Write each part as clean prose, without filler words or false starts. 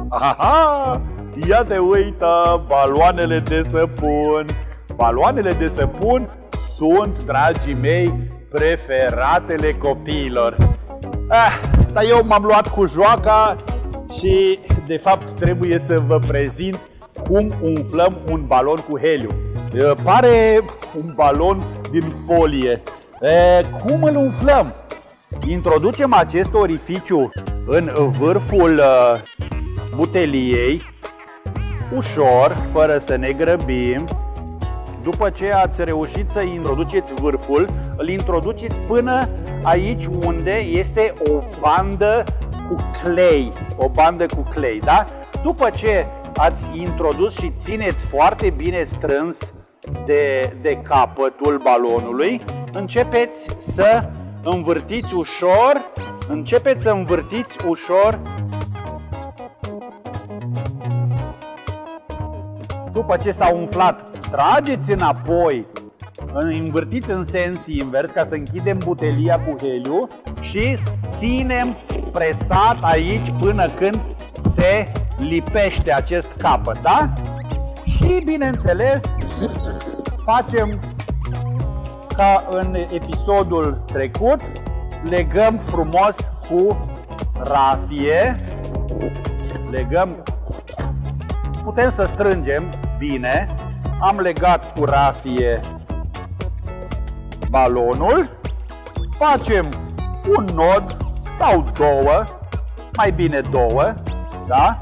Aha! Ia te uită, baloanele de săpun. Baloanele de săpun sunt, dragii mei, preferatele copiilor. Dar eu m-am luat cu joaca și, de fapt, trebuie să vă prezint cum umflăm un balon cu heliu. Pare un balon din folie. Cum îl umflăm? Introducem acest orificiu în vârful buteliei, ușor, fără să ne grăbim. După ce ați reușit să introduceți vârful, îl introduceți până aici unde este o bandă cu clei. O bandă cu clei, da? După ce ați introdus și țineți foarte bine strâns de capătul balonului, începeți să învârtiți ușor, După ce s-a umflat, trageți înapoi, învârtiți în sens invers ca să închidem butelia cu heliu și ținem presat aici până când se lipește acest capăt, da? Și, bineînțeles, facem ca în episodul trecut, legăm frumos cu rafie, putem să strângem bine. Am legat cu rafie balonul, facem un nod sau două, mai bine două, da?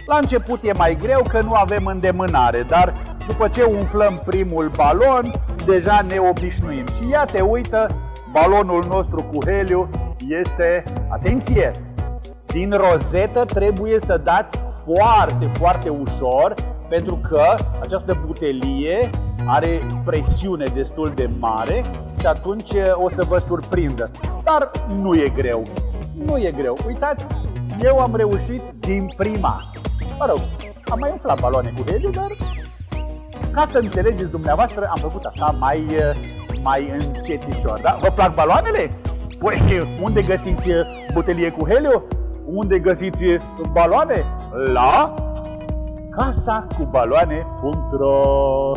La început e mai greu că nu avem îndemânare, dar după ce umflăm primul balon, deja ne obișnuim. Și ia te uită, balonul nostru cu heliu este, atenție, din rozetă trebuie să dați foarte, foarte ușor, pentru că această butelie are presiune destul de mare și atunci o să vă surprindă. Dar nu e greu, nu e greu. Uitați, eu am reușit din prima. Mă rog, am mai umflat baloane cu heliu, dar ca să înțelegeți dumneavoastră, am făcut așa mai încetișor, da? Vă plac baloanele? Păi, unde găsiți butelie cu heliu? Unde găsiți baloane? La casacubaloane.ro